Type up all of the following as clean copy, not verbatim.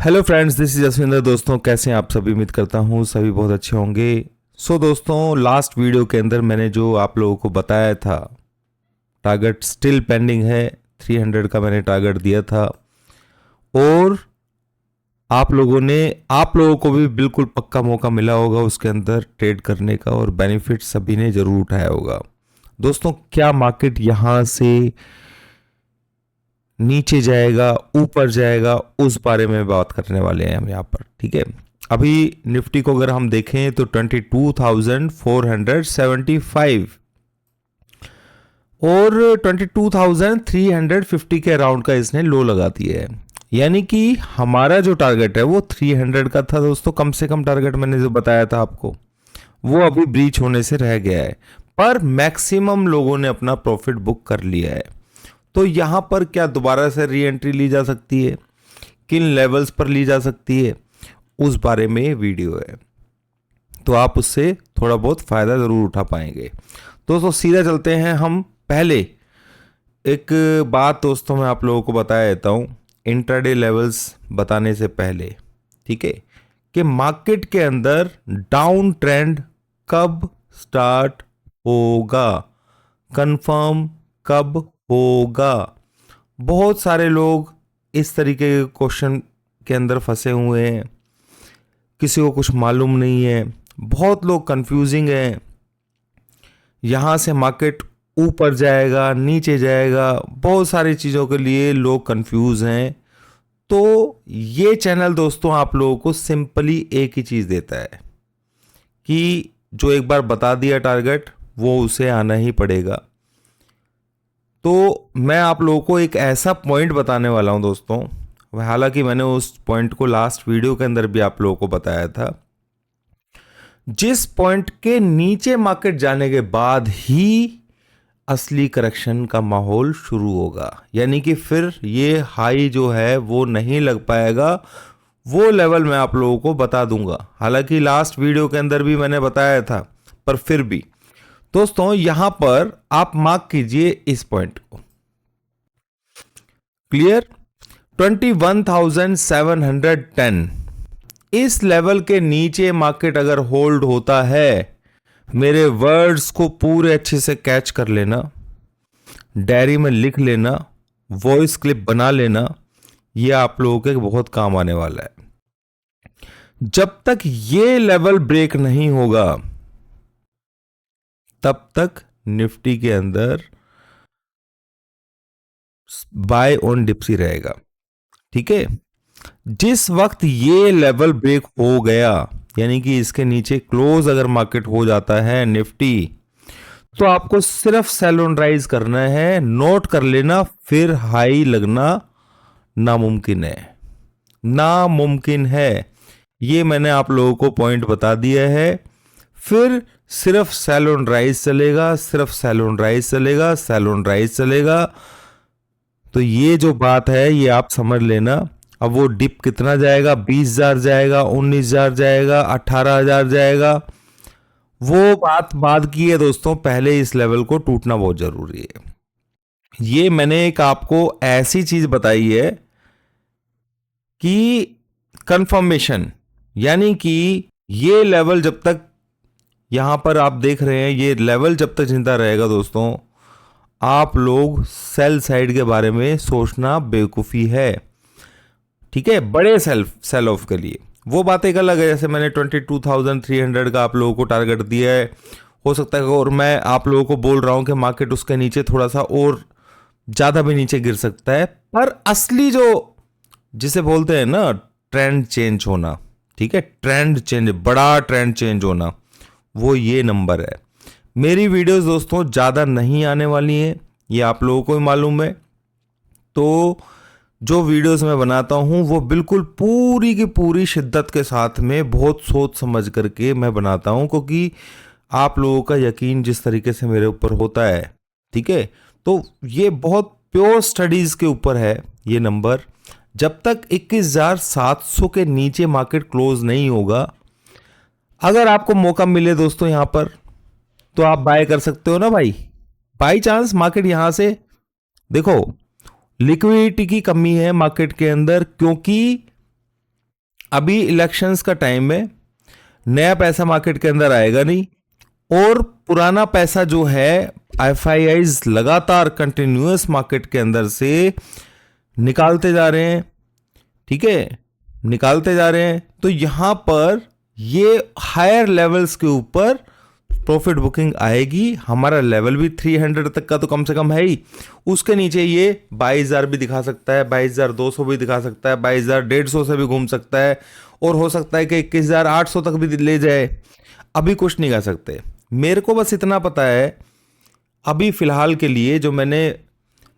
Hello friends, this is Jaswinder. दोस्तों, कैसे हैं आप सभी? उम्मीद करता हूँ सभी बहुत अच्छे होंगे। दोस्तों, लास्ट वीडियो के अंदर मैंने जो आप लोगों को बताया था, टारगेट स्टिल पेंडिंग है। 300 का मैंने टारगेट दिया था और आप लोगों को भी बिल्कुल पक्का मौका मिला होगा उसके अंदर ट्रेड करने का और बेनिफिट सभी ने जरूर उठाया होगा। दोस्तों, क्या मार्केट यहाँ से नीचे जाएगा, ऊपर जाएगा, उस बारे में बात करने वाले हैं हम यहाँ पर। ठीक है, अभी निफ्टी को अगर हम देखें तो 22,475 और 22,350 के अराउंड का इसने लो लगा दिया है। यानी कि हमारा जो टारगेट है वो 300 का था दोस्तों। कम से कम टारगेट मैंने जो बताया था आपको, वो अभी ब्रीच होने से रह गया है, पर मैक्सिमम लोगों ने अपना प्रॉफिट बुक कर लिया है। तो यहां पर क्या दोबारा से री एंट्री ली जा सकती है, किन लेवल्स पर ली जा सकती है, उस बारे में वीडियो है, तो आप उससे थोड़ा बहुत फायदा जरूर उठा पाएंगे। दोस्तों, सीधा चलते हैं हम। पहले एक बात दोस्तों मैं आप लोगों को बता देता हूं इंट्राडे लेवल्स बताने से पहले, ठीक है, कि मार्केट के अंदर डाउन ट्रेंड कब स्टार्ट होगा, कंफर्म कब होगा। बहुत सारे लोग इस तरीके के क्वेश्चन के अंदर फंसे हुए हैं, किसी को कुछ मालूम नहीं है, बहुत लोग कंफ्यूजिंग हैं। यहाँ से मार्केट ऊपर जाएगा, नीचे जाएगा, बहुत सारी चीज़ों के लिए लोग कंफ्यूज हैं। तो ये चैनल दोस्तों आप लोगों को सिंपली एक ही चीज़ देता है कि जो एक बार बता दिया टारगेट, वो उसे आना ही पड़ेगा। तो मैं आप लोगों को एक ऐसा पॉइंट बताने वाला हूं दोस्तों, हालांकि मैंने उस पॉइंट को लास्ट वीडियो के अंदर भी आप लोगों को बताया था, जिस पॉइंट के नीचे मार्केट जाने के बाद ही असली करेक्शन का माहौल शुरू होगा। यानी कि फिर ये हाई जो है वो नहीं लग पाएगा। वो लेवल मैं आप लोगों को बता दूंगा, हालांकि लास्ट वीडियो के अंदर भी मैंने बताया था, पर फिर भी दोस्तों यहां पर आप मार्क कीजिए इस पॉइंट को। क्लियर? 21,710 इस लेवल के नीचे मार्केट अगर होल्ड होता है, मेरे वर्ड्स को पूरे अच्छे से कैच कर लेना, डायरी में लिख लेना, वॉइस क्लिप बना लेना, यह आप लोगों के बहुत काम आने वाला है। जब तक ये लेवल ब्रेक नहीं होगा तब तक निफ्टी के अंदर बाय ऑन डिप्सी रहेगा। ठीक है, जिस वक्त ये लेवल ब्रेक हो गया, यानी कि इसके नीचे क्लोज अगर मार्केट हो जाता है निफ्टी, तो आपको सिर्फ सेल ऑन राइज करना है। नोट कर लेना, फिर हाई लगना नामुमकिन है, नामुमकिन है। ये मैंने आप लोगों को पॉइंट बता दिया है। फिर सिर्फ सेल ऑन राइज चलेगा, सिर्फ सेल ऑन राइज चलेगा, सेल ऑन राइज चलेगा। तो ये जो बात है ये आप समझ लेना। अब वो डिप कितना जाएगा, 20,000 जाएगा, 19,000 जाएगा, 18,000 जाएगा, वो बात बाद की है दोस्तों। पहले इस लेवल को टूटना बहुत जरूरी है। ये मैंने एक आपको ऐसी चीज बताई है कि कंफर्मेशन, यानी कि ये लेवल जब तक यहां पर आप देख रहे हैं, ये लेवल जब तक जिंदा रहेगा दोस्तों, आप लोग सेल साइड के बारे में सोचना बेवकूफ़ी है। ठीक है, बड़े सेल ऑफ के लिए वो बात एक अलग है। जैसे मैंने 22,300 का आप लोगों को टारगेट दिया है, हो सकता है, और मैं आप लोगों को बोल रहा हूं कि मार्केट उसके नीचे थोड़ा सा और ज़्यादा भी नीचे गिर सकता है, पर असली जो जिसे बोलते हैं ना ट्रेंड चेंज होना, ठीक है, ट्रेंड चेंज, बड़ा ट्रेंड चेंज होना, वो ये नंबर है। मेरी वीडियोस दोस्तों ज़्यादा नहीं आने वाली हैं, ये आप लोगों को भी मालूम है। तो जो वीडियोस मैं बनाता हूँ वो बिल्कुल पूरी की पूरी शिद्दत के साथ में बहुत सोच समझ करके मैं बनाता हूँ, क्योंकि आप लोगों का यकीन जिस तरीके से मेरे ऊपर होता है, ठीक है, तो ये बहुत प्योर स्टडीज़ के ऊपर है ये नंबर। जब तक 21,700 के नीचे मार्केट क्लोज नहीं होगा, अगर आपको मौका मिले दोस्तों यहाँ पर, तो आप बाय कर सकते हो ना भाई। बाई चांस मार्केट यहां से, देखो लिक्विडिटी की कमी है मार्केट के अंदर, क्योंकि अभी इलेक्शंस का टाइम है, नया पैसा मार्केट के अंदर आएगा नहीं, और पुराना पैसा जो है एफआईआईज लगातार कंटिन्यूअस मार्केट के अंदर से निकालते जा रहे हैं, ठीक है, निकालते जा रहे हैं। तो यहां पर ये हायर लेवल्स के ऊपर प्रॉफिट बुकिंग आएगी। हमारा लेवल भी 300 तक का तो कम से कम है ही, उसके नीचे ये 22,000 भी दिखा सकता है, 22,200 भी दिखा सकता है, 22,150 से भी घूम सकता है, और हो सकता है कि 21,800 तक भी ले जाए। अभी कुछ नहीं कह सकते। मेरे को बस इतना पता है अभी फिलहाल के लिए, जो मैंने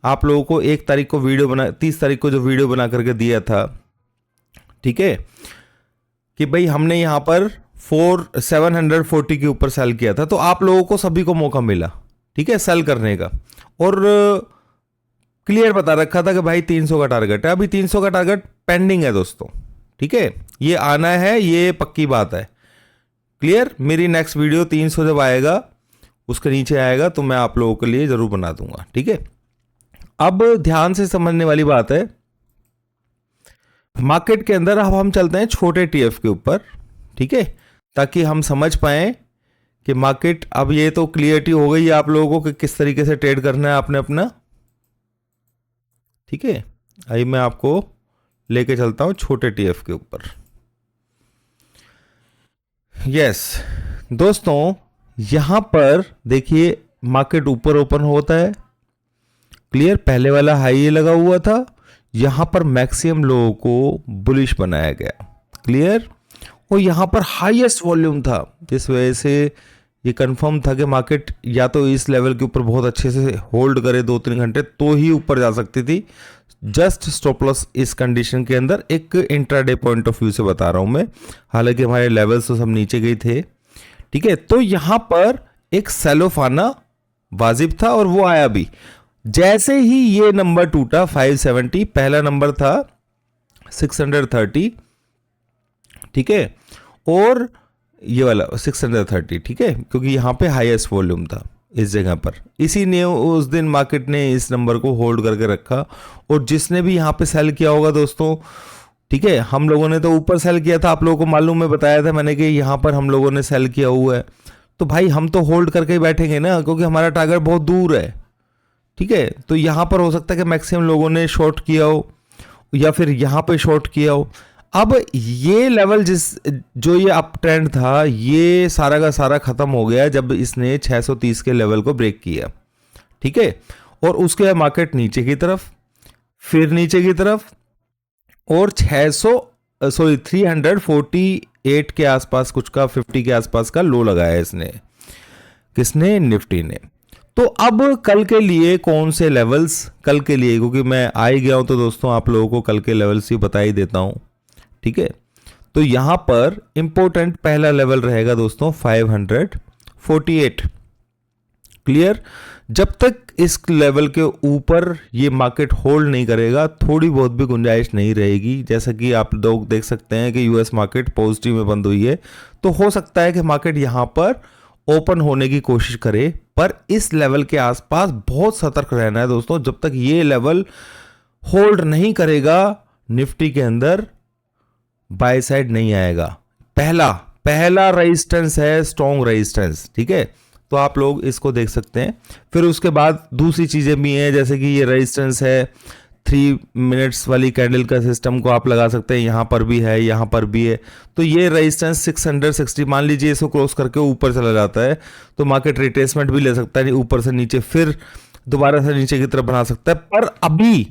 आप लोगों को 1 तारीख को वीडियो बना, 30 तारीख को जो वीडियो बना करके दिया था, ठीक है, कि भाई हमने यहाँ पर 740 के ऊपर सेल किया था, तो आप लोगों को सभी को मौका मिला, ठीक है, सेल करने का, और क्लियर बता रखा था कि भाई 300 का टारगेट है। अभी 300 का टारगेट पेंडिंग है दोस्तों, ठीक है, ये आना है, ये पक्की बात है, क्लियर। मेरी नेक्स्ट वीडियो 300 जब आएगा, उसके नीचे आएगा, तो मैं आप लोगों के लिए जरूर बना दूंगा, ठीक है। अब ध्यान से समझने वाली बात है, मार्केट के अंदर अब हम चलते हैं छोटे टीएफ के ऊपर, ठीक है, ताकि हम समझ पाए कि मार्केट, अब ये तो क्लियरिटी हो गई आप लोगों को कि किस तरीके से ट्रेड करना है आपने अपना, ठीक है। आइए मैं आपको लेके चलता हूं छोटे टीएफ के ऊपर। यस दोस्तों, यहां पर देखिए मार्केट ऊपर ओपन होता है, क्लियर, पहले वाला हाई लगा हुआ था, यहां पर मैक्सिमम लोगों को बुलिश बनाया गया, क्लियर, और यहां पर हाईएस्ट वॉल्यूम था, जिस वजह से ये कंफर्म था कि मार्केट या तो इस लेवल के ऊपर बहुत अच्छे से होल्ड करे 2-3 घंटे तो ही ऊपर जा सकती थी। जस्ट स्टॉप लॉस इस कंडीशन के अंदर, एक इंट्राडे पॉइंट ऑफ व्यू से बता रहा हूं मैं, हालांकि हमारे लेवल्स तो सब नीचे गए थे, ठीक है। तो यहां पर एक सेल ऑफ आना वाजिब था, और वो आया भी। जैसे ही ये नंबर टूटा 570, पहला नंबर था 630, ठीक है, और ये वाला 630, ठीक है, क्योंकि यहां पे हाईएस्ट वॉल्यूम था इस जगह पर, इसी ने उस दिन मार्केट ने इस नंबर को होल्ड करके रखा। और जिसने भी यहां पे सेल किया होगा दोस्तों, ठीक है, हम लोगों ने तो ऊपर सेल किया था, आप लोगों को मालूम है, बताया था मैंने कि यहां पर हम लोगों ने सेल किया हुआ है, तो भाई हम तो होल्ड करके ही बैठेंगे ना, क्योंकि हमारा टारगेट बहुत दूर है, ठीक है। तो यहां पर हो सकता है कि मैक्सिमम लोगों ने शॉर्ट किया हो, या फिर यहां पे शॉर्ट किया हो। अब ये लेवल जो ये अप ट्रेंड था, ये सारा का सारा खत्म हो गया जब इसने 630 के लेवल को ब्रेक किया, ठीक है, और उसके बाद मार्केट नीचे की तरफ, फिर नीचे की तरफ, और 348 के आसपास कुछ का, 50 के आसपास का लो लगाया इसने, किसने, निफ्टी ने। तो अब कल के लिए कौन से लेवल्स, कल के लिए, क्योंकि मैं आ ही गया हूं, तो दोस्तों आप लोगों को कल के लेवल्स ही बता ही देता हूं, ठीक है। तो यहां पर इंपॉर्टेंट पहला लेवल रहेगा दोस्तों 548, क्लियर। जब तक इस लेवल के ऊपर ये मार्केट होल्ड नहीं करेगा, थोड़ी बहुत भी गुंजाइश नहीं रहेगी। जैसा कि आप लोग देख सकते हैं कि यूएस मार्केट पॉजिटिव में बंद हुई है, तो हो सकता है कि मार्केट यहां पर ओपन होने की कोशिश करे, पर इस लेवल के आसपास बहुत सतर्क रहना है दोस्तों। जब तक ये लेवल होल्ड नहीं करेगा, निफ्टी के अंदर बाय साइड नहीं आएगा। पहला रेजिस्टेंस है स्ट्रॉन्ग रेजिस्टेंस, ठीक है, तो आप लोग इसको देख सकते हैं। फिर उसके बाद दूसरी चीजें भी हैं, जैसे कि ये रेजिस्टेंस है 3 मिनट्स वाली कैंडल का सिस्टम को आप लगा सकते हैं, यहां पर भी है, यहां पर भी है। तो ये रेजिस्टेंस 660, मान लीजिए इसको क्रॉस करके ऊपर चला जाता है, तो मार्केट रिट्रेसमेंट भी ले सकता है, ऊपर से नीचे, फिर दोबारा से नीचे की तरफ बना सकता है। पर अभी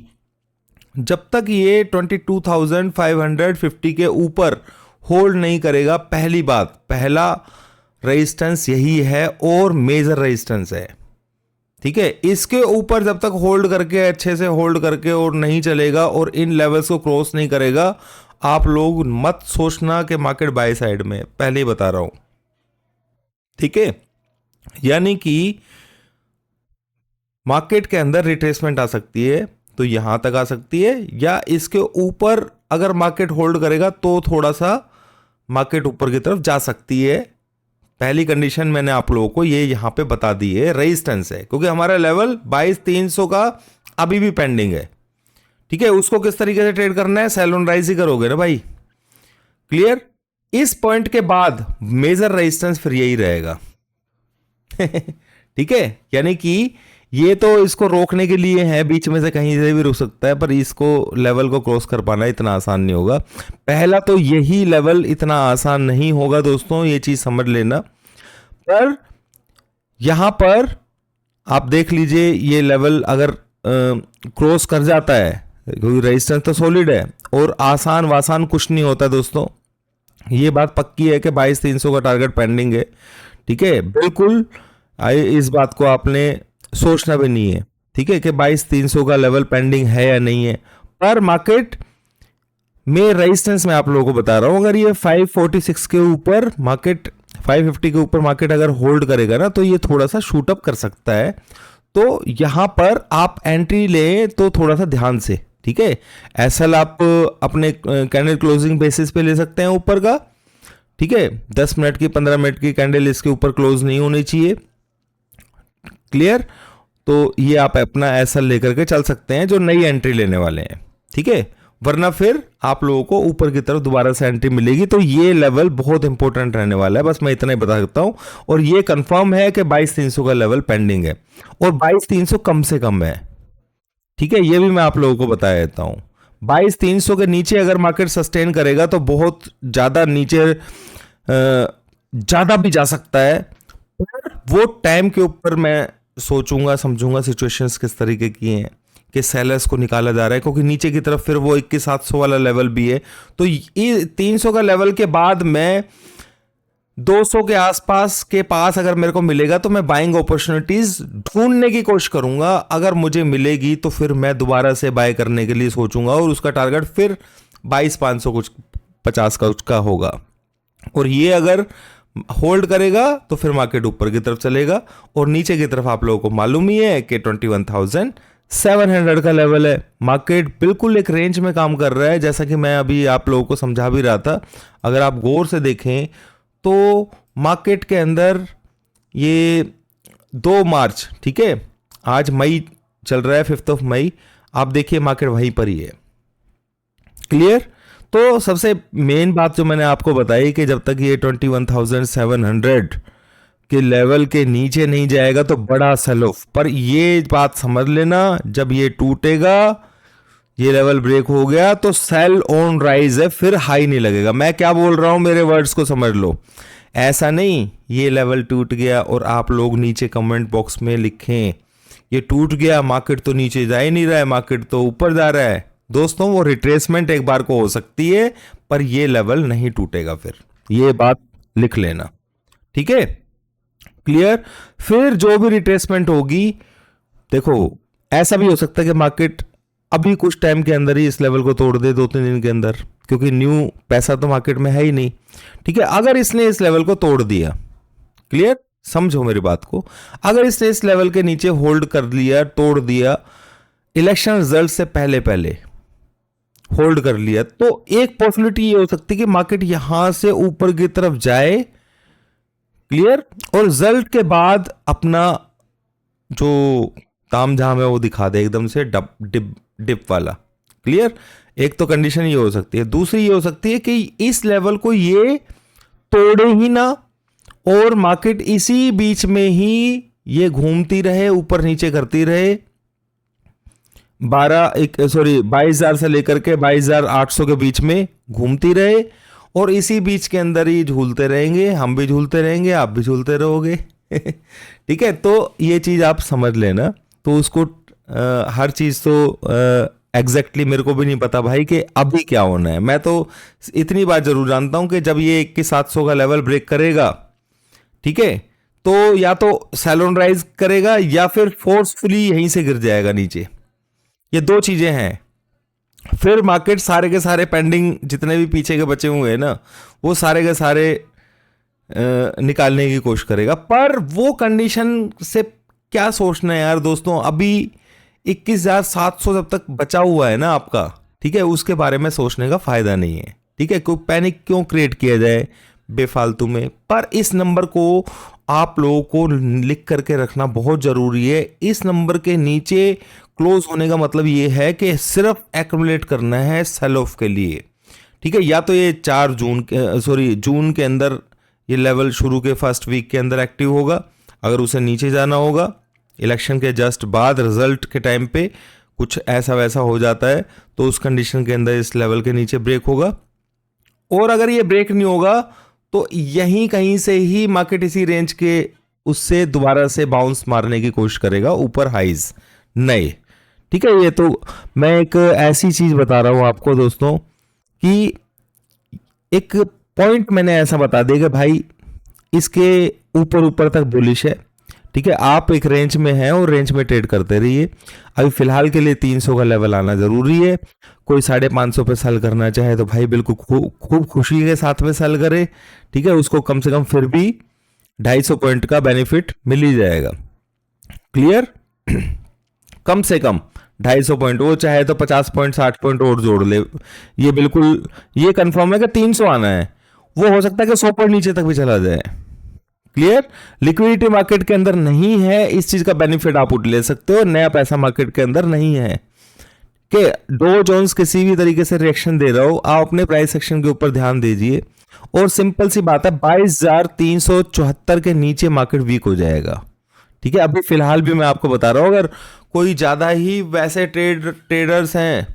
जब तक ये 22,550 के ऊपर होल्ड नहीं करेगा, पहली बात, पहला रेजिस्टेंस यही है और मेजर रेजिस्टेंस है, ठीक है। इसके ऊपर जब तक होल्ड करके, अच्छे से होल्ड करके और नहीं चलेगा और इन लेवल्स को क्रॉस नहीं करेगा, आप लोग मत सोचना कि मार्केट बाय साइड में, पहले ही बता रहा हूं, ठीक है। यानी कि मार्केट के अंदर रिट्रेसमेंट आ सकती है, तो यहां तक आ सकती है, या इसके ऊपर अगर मार्केट होल्ड करेगा तो थोड़ा सा मार्केट ऊपर की तरफ जा सकती है। पहली कंडीशन मैंने आप लोगों को ये यहां पे बता दी है, रेजिस्टेंस है, क्योंकि हमारा लेवल 22,300 का अभी भी पेंडिंग है, ठीक है। उसको किस तरीके से ट्रेड करना है, सेल ऑन राइज ही करोगे ना भाई, क्लियर? इस पॉइंट के बाद मेजर रेजिस्टेंस फिर यही रहेगा। ठीक है, यानी कि ये तो इसको रोकने के लिए है, बीच में से कहीं से भी रुक सकता है, पर इसको लेवल को क्रॉस कर पाना इतना आसान नहीं होगा। पहला तो यही लेवल इतना आसान नहीं होगा दोस्तों, ये चीज समझ लेना। पर यहां पर आप देख लीजिए, ये लेवल अगर क्रॉस कर जाता है, क्योंकि रेजिस्टेंस तो सॉलिड है और आसान वासान कुछ नहीं होता दोस्तों, ये बात पक्की है कि 22,300 का टारगेट पेंडिंग है। ठीक है, बिल्कुल इस बात को आपने सोचना भी नहीं है, ठीक है, कि 22,300 का लेवल पेंडिंग है या नहीं है। पर मार्केट में रेजिस्टेंस मैं आप लोगों को बता रहा हूं, अगर ये 546 के ऊपर मार्केट, 550 के ऊपर मार्केट अगर होल्ड करेगा ना, तो ये थोड़ा सा शूट अप कर सकता है। तो यहां पर आप एंट्री लें तो थोड़ा सा ध्यान से, ठीक है। एसएल आप अपने कैंडल क्लोजिंग बेसिस पे ले सकते हैं ऊपर का, ठीक है। 10 मिनट की 15 मिनट की कैंडल इसके ऊपर क्लोज नहीं होनी चाहिए, क्लियर। तो ये आप अपना एसएल लेकर के चल सकते हैं जो नई एंट्री लेने वाले हैं, ठीक है। वरना फिर आप लोगों को ऊपर की तरफ दोबारा से एंट्री मिलेगी। तो ये लेवल बहुत इंपॉर्टेंट रहने वाला है, बस मैं इतना ही बता सकता हूं। और ये कंफर्म है कि 22,300 का लेवल पेंडिंग है और 22,300 कम से कम है, ठीक है। ये भी मैं आप लोगों को बता देता हूं। 22,300 के नीचे अगर मार्केट सस्टेन करेगा तो बहुत ज्यादा नीचे ज्यादा भी जा सकता है, पर वो टाइम के ऊपर मैं सोचूंगा समझूंगा सिचुएशंस किस तरीके की हैं कि सेलर्स को निकाला जा रहा है, क्योंकि नीचे की तरफ फिर वो 21,700 वाला लेवल भी है। तो ये 300 का लेवल के बाद मैं 200 के आसपास के पास अगर मेरे को मिलेगा तो मैं बाइंग अपॉर्चुनिटीज ढूंढने की कोशिश करूंगा। अगर मुझे मिलेगी तो फिर मैं दोबारा से बाय करने के लिए सोचूंगा और उसका टारगेट फिर 22,500 कुछ 50 का उसका होगा। और ये अगर होल्ड करेगा तो फिर मार्केट ऊपर की तरफ चलेगा और नीचे की तरफ आप लोगों को मालूम ही है कि 21,700 का लेवल है। मार्केट बिल्कुल एक रेंज में काम कर रहा है, जैसा कि मैं अभी आप लोगों को समझा भी रहा था। अगर आप गौर से देखें तो मार्केट के अंदर ये 2 मार्च, ठीक है, आज मई चल रहा है, 5 मई, आप देखिए मार्केट वहीं पर ही है, क्लियर। तो सबसे मेन बात जो मैंने आपको बताई कि जब तक ये 21,700 के लेवल के नीचे नहीं जाएगा तो बड़ा सेल ऑफ। पर ये बात समझ लेना, जब ये टूटेगा, ये लेवल ब्रेक हो गया तो सेल ऑन राइज है, फिर हाई नहीं लगेगा। मैं क्या बोल रहा हूं, मेरे वर्ड्स को समझ लो। ऐसा नहीं ये लेवल टूट गया और आप लोग नीचे कमेंट बॉक्स में लिखें ये टूट गया, मार्केट तो नीचे जा ही नहीं रहा है, मार्केट तो ऊपर जा रहा है। दोस्तों वो रिट्रेसमेंट एक बार को हो सकती है, पर ये लेवल नहीं टूटेगा, फिर ये बात लिख लेना, ठीक है, क्लियर। फिर जो भी रिट्रेसमेंट होगी, देखो ऐसा भी हो सकता है कि मार्केट अभी कुछ टाइम के अंदर ही इस लेवल को तोड़ दे, 2-3 दिन के अंदर, क्योंकि न्यू पैसा तो मार्केट में है ही नहीं, ठीक है। अगर इसने इस लेवल को तोड़ दिया, क्लियर, समझो मेरी बात को, अगर इसने इस लेवल के नीचे होल्ड कर लिया, तोड़ दिया, इलेक्शन रिजल्ट से पहले पहले होल्ड कर लिया, तो एक पॉसिबिलिटी ये हो सकती है कि मार्केट यहां से ऊपर की तरफ जाए, क्लियर, और रिजल्ट के बाद अपना जो तामझाम है वो दिखा दे एकदम से डिप वाला, क्लियर। एक तो कंडीशन ये हो सकती है। दूसरी ये हो सकती है कि इस लेवल को ये तोड़े ही ना और मार्केट इसी बीच में ही ये घूमती रहे, ऊपर नीचे करती रहे, 22,000 से लेकर के 22,800 के बीच में घूमती रहे और इसी बीच के अंदर ही झूलते रहेंगे, हम भी झूलते रहेंगे, आप भी झूलते रहोगे। ठीक है, तो ये चीज आप समझ लेना। तो उसको हर चीज तो एग्जैक्टली मेरे को भी नहीं पता भाई कि अभी क्या होना है। मैं तो इतनी बात जरूर जानता हूं कि जब ये 21,700 का लेवल ब्रेक करेगा, ठीक है, तो या तो सैलून राइज करेगा या फिर फोर्सफुली यहीं से गिर जाएगा नीचे। ये 2 चीजें हैं। फिर मार्केट सारे के सारे पेंडिंग जितने भी पीछे के बचे हुए हैं ना, वो सारे के सारे निकालने की कोशिश करेगा। पर वो कंडीशन से क्या सोचना है यार दोस्तों, अभी 21,700 जब तक बचा हुआ है ना आपका, ठीक है, उसके बारे में सोचने का फायदा नहीं है, ठीक है। कोई पैनिक क्यों क्रिएट किया जाए बेफालतू में। पर इस नंबर को आप लोगों को लिख करके रखना बहुत जरूरी है। इस नंबर के नीचे क्लोज होने का मतलब ये है कि सिर्फ एक्यूमुलेट करना है सेल ऑफ के लिए, ठीक है, या तो ये 4 जून के जून के अंदर ये लेवल शुरू के फर्स्ट वीक के अंदर एक्टिव होगा। अगर उसे नीचे जाना होगा इलेक्शन के जस्ट बाद रिजल्ट के टाइम पे कुछ ऐसा वैसा हो जाता है तो उस कंडीशन के अंदर इस लेवल के नीचे ब्रेक होगा। और अगर ये ब्रेक नहीं होगा तो यहीं कहीं से ही मार्केट इसी रेंज के उससे दोबारा से बाउंस मारने की कोशिश करेगा ऊपर हाइज नए। ठीक है, ये तो मैं एक ऐसी चीज बता रहा हूं आपको दोस्तों कि एक पॉइंट मैंने ऐसा बता दिया कि भाई इसके ऊपर ऊपर तक बुलिश है। ठीक है, आप एक रेंज में हैं और रेंज में ट्रेड करते रहिए। अभी फिलहाल के लिए 300 का लेवल आना जरूरी है। कोई 550 पे सेल करना चाहे तो भाई बिल्कुल खूब खुशी के साथ में सेल करे। ठीक है, उसको कम से कम फिर भी 250 पॉइंट का बेनिफिट मिल ही जाएगा। क्लियर? कम से कम 250 पॉइंट, वो चाहे तो 50 पॉइंट 60 पॉइंट और जोड़ ले। ये बिल्कुल ये कंफर्म है कि 300 आना है। वो हो सकता है कि 100 पॉइंट नीचे तक भी चला जाए। क्लियर? लिक्विडिटी मार्केट के अंदर नहीं है, इस चीज का बेनिफिट आप उठ ले सकते हो। नया पैसा मार्केट के अंदर नहीं है कि डो जोन्स किसी भी तरीके से रिएक्शन दे रहा हो, आप अपने प्राइस सेक्शन के ऊपर ध्यान दीजिए। और सिंपल सी बात है, 22,374 के नीचे मार्केट वीक हो जाएगा। ठीक है, अभी फिलहाल भी मैं आपको बता रहा हूं, अगर कोई ज्यादा ही वैसे ट्रेडर्स हैं,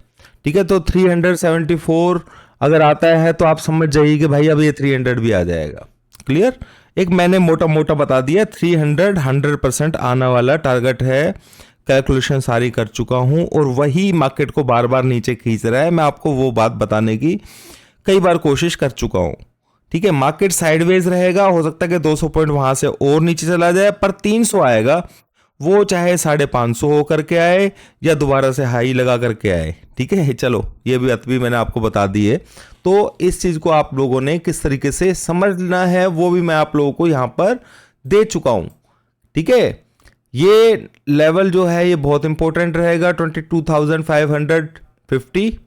ठीक है, तो 374 अगर आता है तो आप समझ जाइए कि भाई अब ये 300 भी आ जाएगा। क्लियर? एक मैंने मोटा मोटा बता दिया, 300 100% आने वाला टारगेट है। कैलकुलेशन सारी कर चुका हूं और वही मार्केट को बार बार नीचे खींच रहा है। मैं आपको वो बात बताने की कई बार कोशिश कर चुका हूं। ठीक है, मार्केट साइडवेज रहेगा, हो सकता है कि 200 पॉइंट वहां से और नीचे चला जाए, पर 300 आएगा। वो चाहे 550 हो करके आए या दोबारा से हाई लगा करके आए। ठीक है, चलो ये भी बात भी मैंने आपको बता दी है। तो इस चीज को आप लोगों ने किस तरीके से समझना है वो भी मैं आप लोगों को यहां पर दे चुका हूं। ठीक है, ये लेवल जो है ये बहुत इंपॉर्टेंट रहेगा, 22,550।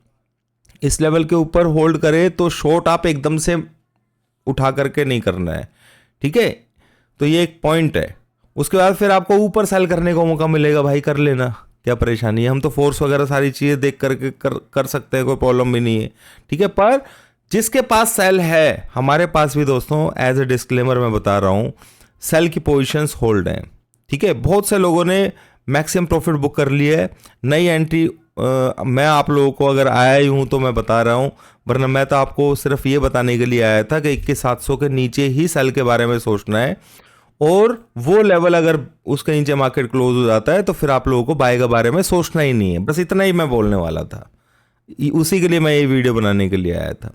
इस लेवल के ऊपर होल्ड करे तो शॉर्ट आप एकदम से उठा करके नहीं करना है। ठीक है, तो ये एक पॉइंट है। उसके बाद फिर आपको ऊपर सेल करने का मौका मिलेगा, भाई कर लेना, क्या परेशानी है। हम तो फोर्स वगैरह सारी चीज़ें देख करके कर सकते हैं, कोई प्रॉब्लम भी नहीं है। ठीक है, पर जिसके पास सेल है, हमारे पास भी दोस्तों एज ए डिस्क्लेमर मैं बता रहा हूँ, सेल की पोजीशंस होल्ड हैं। ठीक है, बहुत से लोगों ने मैक्सिमम प्रॉफिट बुक कर लिया है। नई एंट्री मैं आप लोगों को अगर आया ही हूँ तो मैं बता रहा हूँ, वरना मैं तो आपको सिर्फ ये बताने के लिए आया था कि 21,700 के नीचे ही सेल के बारे में सोचना है। और वो लेवल अगर उसके नीचे मार्केट क्लोज हो जाता है तो फिर आप लोगों को बाय के बारे में सोचना ही नहीं है। बस इतना ही मैं बोलने वाला था, उसी के लिए मैं ये वीडियो बनाने के लिए आया था।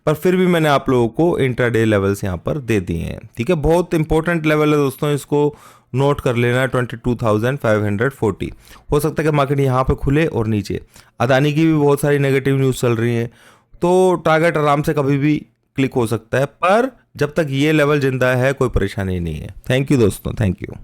पर फिर भी मैंने आप लोगों को इंट्राडे लेवल्स यहाँ पर दे दिए हैं। ठीक है, बहुत इंपॉर्टेंट लेवल है दोस्तों, इसको नोट कर लेना। 22,540 हो सकता है कि मार्केट यहाँ पे खुले और नीचे। अदानी की भी बहुत सारी नेगेटिव न्यूज़ चल रही हैं, तो टारगेट आराम से कभी भी क्लिक हो सकता है, पर जब तक ये लेवल जिंदा है कोई परेशानी नहीं है। थैंक यू दोस्तों, थैंक यू।